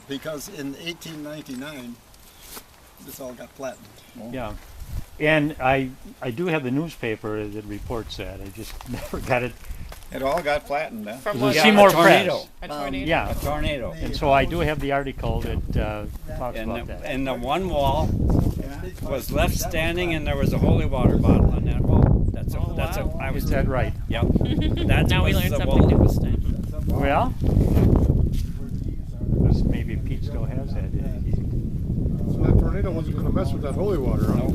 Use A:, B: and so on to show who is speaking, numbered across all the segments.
A: Because in 1899, this all got flattened.
B: Yeah. And I do have the newspaper that reports that. I just never got it.
C: It all got flattened, huh?
B: It was a Seymour Press.
D: A tornado.
B: Yeah.
C: A tornado.
B: And so I do have the article that talks about that.
C: And the one wall was left standing, and there was a holy water bottle on that wall. I was
B: Is that right?
C: Yep. That
D: Now we
C: was
D: learned
C: the
D: something
C: wall.
D: new this time.
B: Well, because maybe Pete still has that.
E: So that tornado wasn't going to mess with that holy water, huh?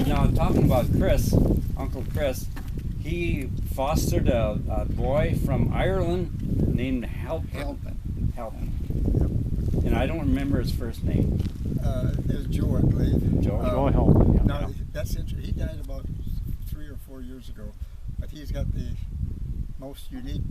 C: Now, talking about Chris, Uncle Chris, he fostered a boy from Ireland named Halpin. And I don't remember his first name.
A: It was Joe, I believe.
C: Joe
B: Hellman. Yeah.
A: Now, that's interesting. He died about 3 or 4 years ago, but he's got the most unique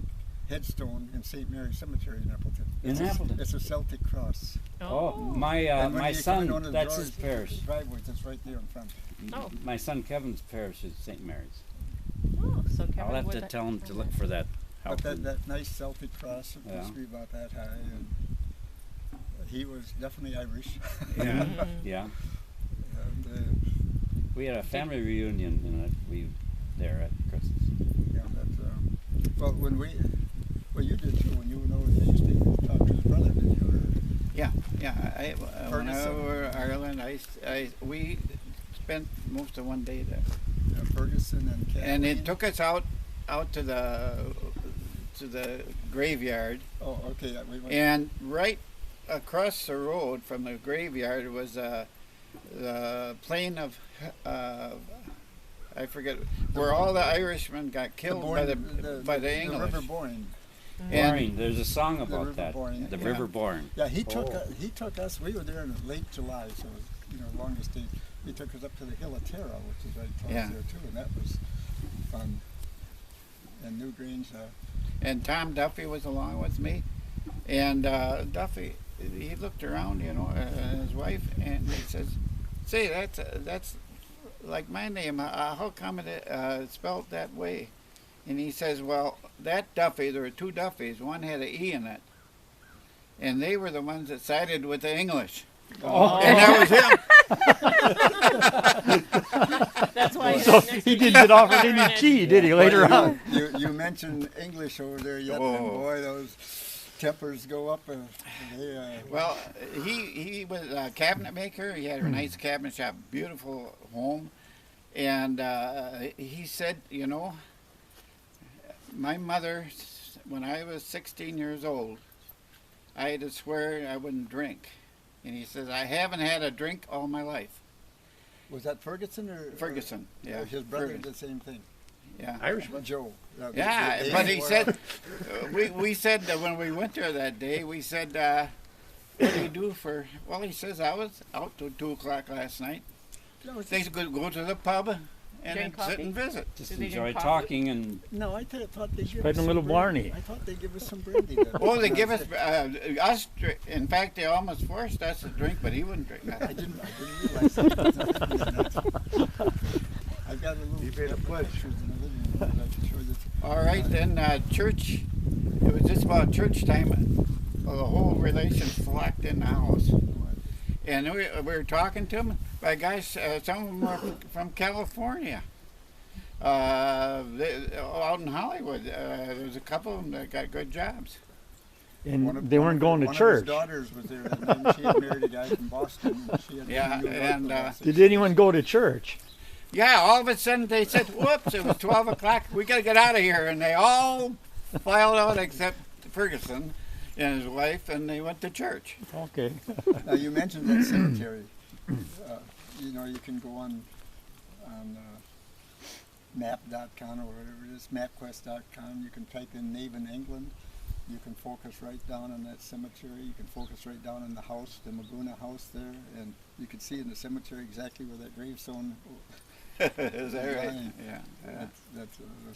A: headstone in St. Mary's Cemetery in Appleton.
C: Appleton?
A: It's a Celtic cross.
C: My
A: And when
C: my
A: you come
C: son,
A: in on the
C: that's his parish.
A: driveway, it's right there in front.
D: Oh.
C: My son Kevin's parish is St. Mary's.
D: Oh, so Kevin
C: I'll have
D: would
C: to
D: that-
C: tell him to look for that.
A: But
C: Halpin.
A: that nice Celtic cross, it
C: Yeah.
A: used to be about that high, and he was definitely Irish.
C: Yeah. Yeah.
A: And,
C: We had a family reunion there at Christmas.
A: yeah, well, well, you did too, when you were over there, you used to talk to his brother, didn't you?
F: Yeah. When I
A: Ferguson.
F: over Ireland, we spent most of one day there,
A: Ferguson and Kathleen.
F: and it took us out to the graveyard,
A: Oh, okay, yeah, we went.
F: and right across the road from the graveyard was the plain of I forget where all the Irishmen got killed by the English.
A: River Boyne.
F: And-
C: Bourne. There's a song
A: The
C: about
A: River
C: that.
A: Bourne,
C: The
A: yeah.
C: River Bourne.
A: Yeah, he took us. We were there in late July, so it was, longest day. He took us up to the Hill of Tara, which is right across
F: Yeah.
A: there too, and that was fun. And New Grange.
F: And Tom Duffy was along with me, and Duffy, he looked around, and his wife, and he says, "Say, that's like my name. How come it's spelled that way?" And he says, "Well, that Duffy, there were two Duffys. One had an E in it, and they were the ones that sided with the English."
B: Oh.
F: And that was him.
D: That's why.
B: So he didn't get offered any tea, did he, later on?
A: You mentioned English over there yet, and boy, those tempers go up.
F: Well, he was a cabinet maker. He had a nice cabinet shop, beautiful home, and he said, my mother, when I was 16 years old, I had to swear I wouldn't drink, and he says I haven't had a drink all my life.
A: Was that Ferguson or
F: Ferguson? Yeah,
A: his brother
F: Ferguson.
A: did the same thing.
F: Yeah.
A: Irishman. Joe.
F: Yeah,
A: They
F: but he
A: were-
F: said, we said that when we went there that day, we said, what do you do for, well, he says, I was out till 2 o'clock last night. They could go to the pub and
D: Drink
F: then sit
D: coffee?
F: and visit.
C: Just
D: Did they
C: enjoy
D: drink coffee?
C: talking and
A: No, I thought they give
B: Spreading
A: us
B: a
A: some
B: little
A: brandy.
B: Barney.
A: I thought they give us some brandy.
F: Oh, they give us, in fact, they almost forced us to drink, but he wouldn't drink
A: I
F: that.
A: didn't realize that. I've got a little.
E: He made a pledge.
A: pictures in the living room that I can show you.
F: All right, then church, it was just about church time, the whole relation flocked in the house. And we were talking to them by guys, some of them were from California. Out in Hollywood, there's a couple of them that got good jobs.
B: And they weren't going to church.
A: One of his daughters was there, and then she had married a guy from Boston. And she had
F: Yeah,
A: New York
F: and,
A: with us.
B: Did anyone go to church?
F: Yeah, all of a sudden they said, whoops, it was 12 o'clock, we got to get out of here. And they all filed out except Ferguson and his wife, and they went to church.
B: Okay.
A: Now you mentioned that cemetery. You can go on map.com or whatever it is, mapquest.com. You can type in Navan, England. You can focus right down on that cemetery. You can focus right down on the house, the Maguna house there, and you can see in the cemetery exactly where that gravestone
F: Is that right?
A: lying.
F: Yeah.
A: The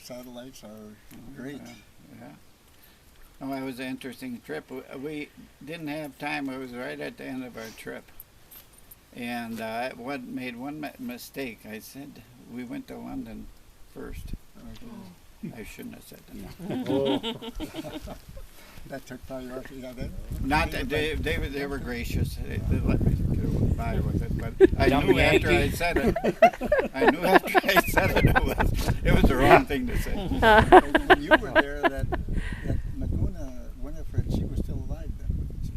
A: satellites are great.
F: Yeah. Oh, it was an interesting trip. We didn't have time. It was right at the end of our trip. And I made one mistake. I said we went to London first. I shouldn't have said that.
A: That took priority. Yeah, that,
F: Not that they were gracious. They let me get by with it, but I
C: Dumb
F: knew after I
C: Yankee.
F: said it. I knew after I said it was the wrong thing to say.
A: when you were there, that Maguna Winifred, she was still alive then, wasn't she?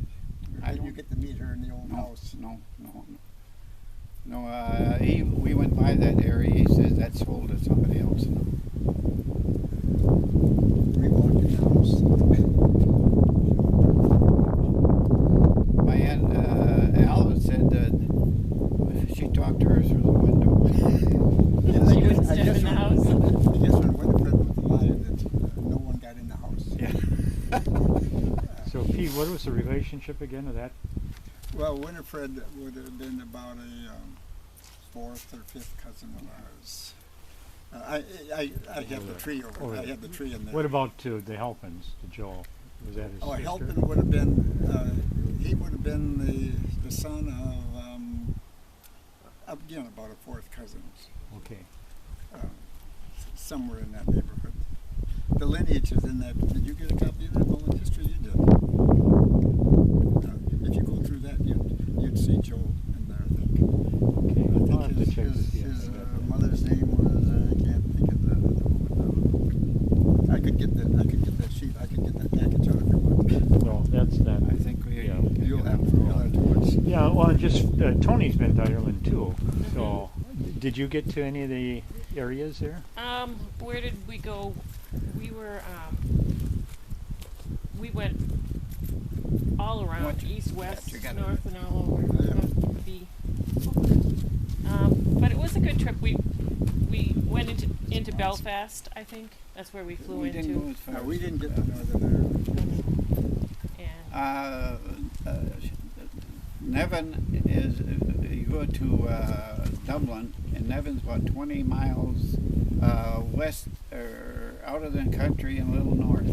F: I
A: Did you
F: don't-
A: get to meet her in the old
F: No,
A: house?
F: no. We went by that area. He says that's sold to somebody else.
A: We walked in the house.
F: My aunt Alva said that she talked to her through the window.
A: Yeah,
D: She wouldn't step in the house.
A: I guess when Winifred was alive, that no one got in the house.
F: Yeah.
B: So Pete, what was the relationship again of that?
A: Well, Winifred would have been about a fourth or fifth cousin of ours. I have the tree over there. I have the tree in there.
B: What about to the Helpins, to Joel? Was that his
A: Oh,
B: sister?
A: Helpin would have been, he would have been the son of, again, about a fourth cousin,
B: Okay.
A: somewhere in that neighborhood. The lineage is in that. Did you get a copy of that Mullen history? You did. If you go through that, you'd see Joel in there, I think.
B: Okay. I'll
A: I
B: have to
A: think
B: check to
A: his,
B: see if
A: his
B: I got that.
A: mother's name was, I can't think of that at the moment. I could get that sheet. I could get that package out if you want.
B: No, that's not.
F: I think we.
B: Yeah.
A: You'll have to watch.
B: Yeah, well, just Tony's been to Ireland too. So, did you get to any of the areas there?
D: Where did we go? We were, we went all around,
F: What you-
D: east, west,
F: you gotta-
D: north, and all over.
A: Yeah.
D: But it was a good trip. We went into Belfast, I think. That's where we flew
F: We
D: into.
F: didn't go as far.
A: No, we
F: as-
A: didn't get to Northern Ireland.
D: And
F: Nevin is, you go to Dublin, and Nevin's about 20 miles west, or out of the country and a little north.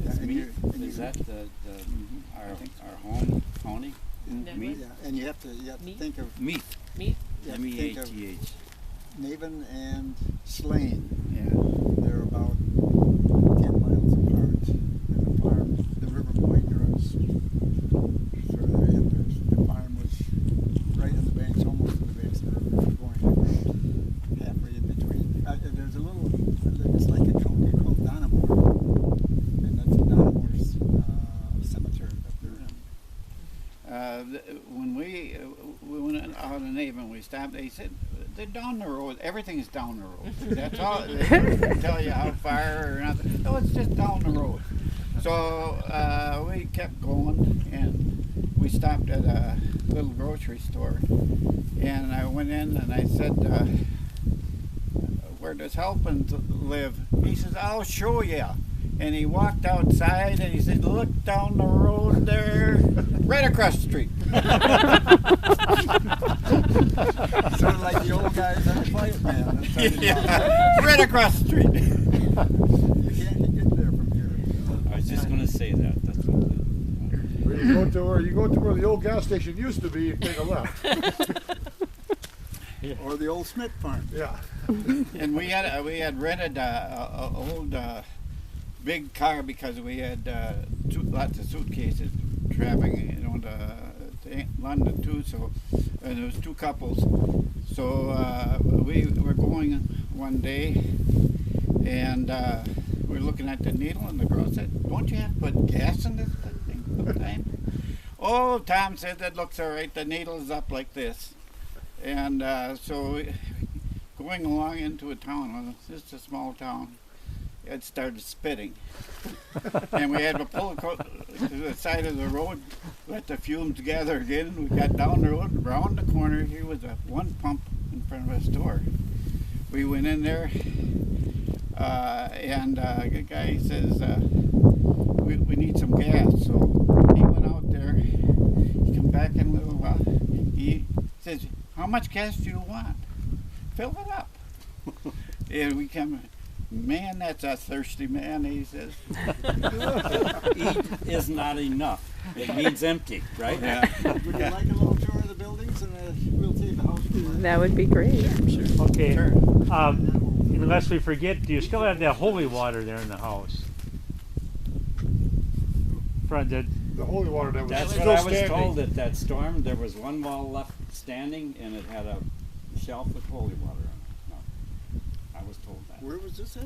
A: Yeah, and
C: Me-
A: you- and
C: Is
A: you-
C: that
F: I think so.
C: our home county?
D: Nevin?
C: Meath?
A: Yeah, and you have to
D: Meath?
A: think of
C: Meath.
D: Meath?
A: you have to think of
C: M-E-A-T-H.
A: Navan and Slane.
F: Yeah.
A: They're about 10 miles apart. And the farm, the River Boyne runs through there, and the farm was right on the banks, almost on the banks of the River Boyne, halfway in between. There's a little, it's like a county called Donamore, and that's Donamore's cemetery up there.
F: When we went out of Navan, we stopped. They said they're down the road. Everything's down the road. That's all. They don't tell you how far or nothing. No, it's just down the road. So we kept going, and we stopped at a little grocery store. And I went in and I said, "Where does Helpin live?" He says, "I'll show you." And he walked outside and he said, "Look down the road there, right across the street."
A: Sort of like the old guys on the Quiet Man. That's how you
F: Yeah, right across the street.
A: You can't get there from here.
C: I was just going to say that. That's what
E: Where you go to where the old gas station used to be and take a left.
A: Or the old Smith farm.
E: Yeah.
F: And we had rented a old big car because we had lots of suitcases traveling, to London too. So, and there was two couples. So we were going one day, and we were looking at the needle, and the girl said, "Don't you have to put gas in this thing sometime?" "Oh," Tom said, "that looks all right. The needle's up like this." And so going along into a town, just a small town, it started spitting. And we had to pull to the side of the road, let the fumes gather again. We got down the road, around the corner. Here was one pump in front of our store. We went in there, and the guy says, we need some gas. So he went out there. He came back in a little while. He says, "How much gas do you want? Fill it up." And we come, "Man, that's a thirsty man," he says.
C: Eat is not enough. It means empty, right?
F: Yeah.
A: Would you like a little tour of the buildings, and we'll see the house?
G: That would be great.
B: Okay.
F: Sure.
B: Unless we forget, do you still have that holy water there in the house? front,
E: The holy water that was
C: That's
E: still
C: what I was
E: standing.
C: told at that storm. There was one wall left standing, and it had a shelf with holy water on it. No, I was told that.
A: Where was this at?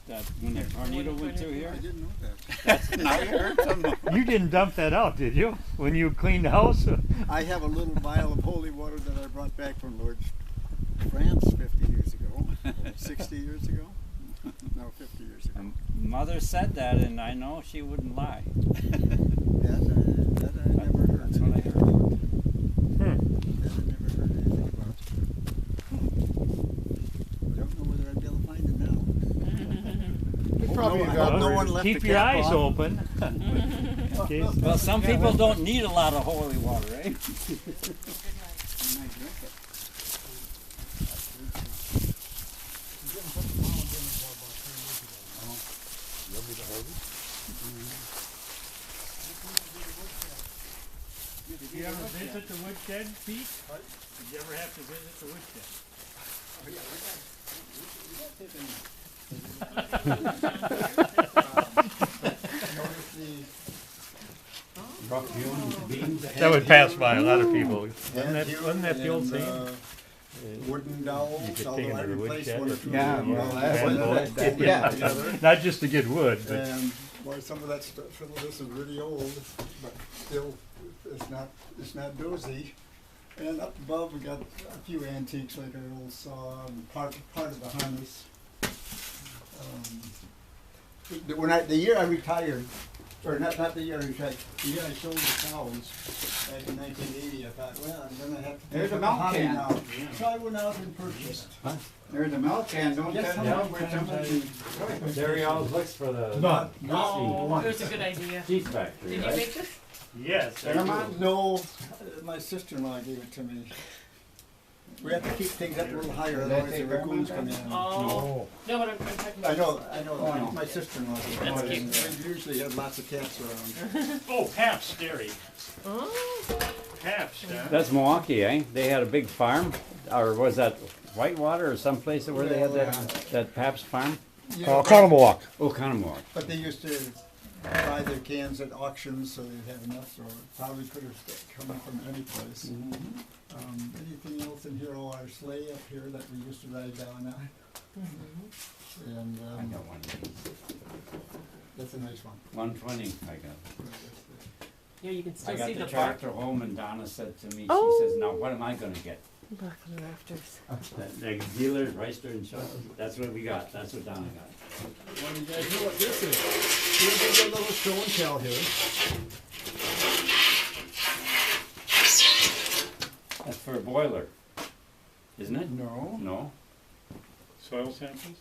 C: That when the tornado went through here.
A: I didn't know that.
C: That's now you heard some.
B: you didn't dump that out, did you? When you cleaned the house?
A: I have a little vial of holy water that I brought back from Lord France 50 years ago, 60 years ago. No, 50 years ago.
C: Mother said that, and I know she wouldn't lie.
A: That I never heard.
C: That's what I heard.
A: That I never heard anything about. I don't know whether I'd be able to find it now.
E: He probably
A: I
E: got
A: hope no
E: buried.
A: one left
B: Keep
A: the
B: your
A: cap
B: eyes
A: on.
B: open. Okay.
C: Well, some people don't need a lot of holy water, eh?
B: Did you ever visit the woodshed, Pete? Did you ever have to visit the woodshed? That would pass by a lot of people.
A: And
B: Wasn't that the old
A: and,
B: saying?
A: Wooden dowels,
B: You could
A: although
B: take
A: I
B: them to the
A: replaced
B: woodshed
A: one or
B: if
A: two.
B: you-
F: Yeah, well, that's
B: Handle
F: what
B: it.
F: yeah.
B: Not just to get wood, but
A: And boy, some of that stuff, some of this is really old, but still, it's not dozy. And up above, we got a few antiques like our old saw and part of the harness. The year I retired, or not the year I retired, the year I sold the cows back in 1980, I thought, well, I'm gonna have to
F: There's
A: take
F: a
A: the
F: milk
A: hobby
F: can.
A: now. So I went out and purchased.
F: There's a milk can, don't
A: Yes,
F: tell
A: yeah.
F: me where somebody.
C: There he always looks for the
E: None.
D: Oh, it was a good idea.
C: cheese factory,
D: Did you
C: right?
D: make this?
B: yes.
A: No, my sister-in-law gave it to me. We have to keep things up a little higher, otherwise the raccoons come in.
D: Oh. No, but I'm talking about.
A: I know, my sister-in-law gave it.
D: That's
A: to me.
D: cute.
A: We usually have lots of cats around.
B: Oh, Pabst Dairy.
D: Oh.
B: Pabst, huh?
C: That's Milwaukee, eh? They had a big farm, or was that Whitewater or someplace where they had that Pabst farm?
A: Yeah,
E: Conomowoc.
C: Oh, Conomowoc.
A: but they used to buy their cans at auctions, so they'd have enough, so it probably could have come from any place. Anything else in here? Oh, our sleigh up here that we used to ride down on. And
C: I got one of these.
A: that's a nice one.
C: 120 I got.
D: Yeah, you can
C: I
D: still
C: got
D: see
C: the
D: the bark.
C: tractor home and Donna said to me,
D: Oh.
C: she says, now what am I gonna get?
D: Bark on the rafters.
C: The dealer, Reister and Shaw. That's what we got. That's what Donna got.
A: Well, you guys know what this is. Here's a little show and tell here.
C: That's for a boiler, isn't it?
A: No,
C: No?
B: Soil samples?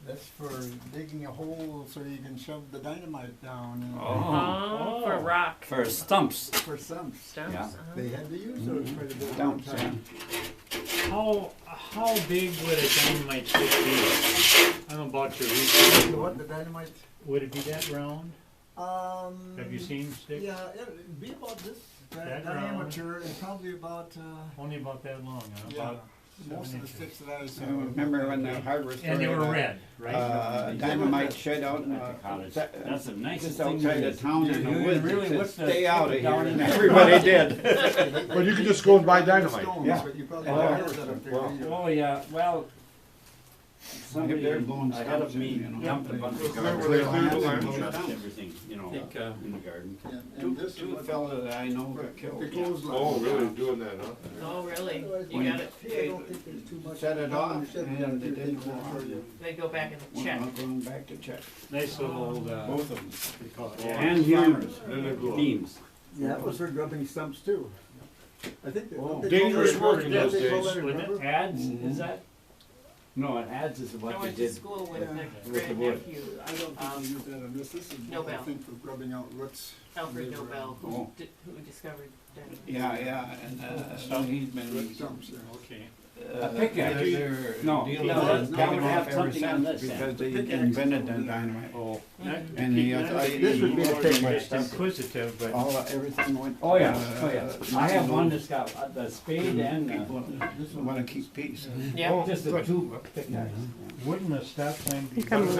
A: that's for digging a hole so you can shove the dynamite down and
D: Oh, for rock.
C: For stumps.
A: for some.
D: Stumps.
C: Yeah.
D: Uh-huh.
A: They had to use those quite a bit of one
F: Stumps,
A: time.
B: How big would a dynamite stick be? I'm about to reach.
A: The what, the dynamite?
B: Would it be that round? Have you
A: Mm,
B: seen sticks?
A: Yeah, it'd be about this
B: That
A: diameter and probably about,
B: Only about that long, huh?
A: yeah,
B: About
A: most of the
B: inches.
A: sticks that I saw.
F: I remember when the hardware store.
B: And they were
F: had a,
B: red, right?
F: Dynamite shed out in
C: At the cottage. That's the nicest
F: just
C: thing.
F: outside of town in the
C: You
F: woods.
C: really
F: It
C: whip
F: said,
C: the
F: stay out of
C: stick
F: here.
C: down in
F: And
C: there.
F: everybody did.
E: Well, you can just go and buy dynamite.
A: Stones,
F: Yeah.
A: but you probably
C: Oh,
A: don't
C: yeah.
A: have that up there
F: Well,
A: either.
C: Oh, yeah, well, somebody
F: They're blowing
C: ahead of
F: stumps in,
C: me
F: you know.
C: dumped a bunch of
E: Where
C: garbage.
E: they cleared the
C: and
E: land.
C: left everything, you know,
B: Think,
C: in the garden.
A: And this is
F: Two
A: what
F: fellas that I know got
A: the
F: killed.
A: clothesline.
E: Oh, really, doing that, huh?
D: Oh, really?
F: When
D: You got it?
A: I don't think there's too much.
F: Set it off,
A: Shouldn't
F: and
A: be able
F: they
A: to
F: didn't
A: take
F: go
A: that for
F: on.
A: you.
D: They go back and
F: We're
D: check.
F: not going back to check.
B: Nice little old,
F: Both of them.
B: what do you call it?
C: And
F: farmers.
E: Then they go.
C: beams.
A: Yeah, that was for grubbing stumps too. I think
F: Oh.
E: Dangerous work in those
A: They call
E: days,
A: that,
B: wouldn't it?
A: remember?
C: Ads,
F: Mhm.
C: is that? No, it adds is
D: I
C: what they
D: went to
C: did.
D: school with
A: Yeah.
D: my
C: With the wood.
D: grandnephew,
A: I don't think they use that on this. This is, I
D: Nobel.
A: think, for grubbing out roots.
D: Alfred
A: They were,
D: Nobel,
F: Oh.
D: who discovered dynamite.
F: Yeah, and he's been.
A: Root stumps, yeah.
B: Okay.
C: A pickaxe.
F: They're
C: No,
F: dealing
C: no,
F: with
C: that would
F: it
C: have
F: ever
C: something on
F: since
C: this end.
F: because they
A: Pickaxe.
F: invented the dynamite.
C: Oh.
F: And he,
A: This would be the pickaxe.
B: Just inquisitive, but
F: all everything went.
C: Oh, yeah, oh, yeah. I have one that's got the spade and
F: People want to keep peace.
D: Yeah.
C: just a tube of pickaxe.
B: wouldn't a stop sign be
G: Here comes
B: better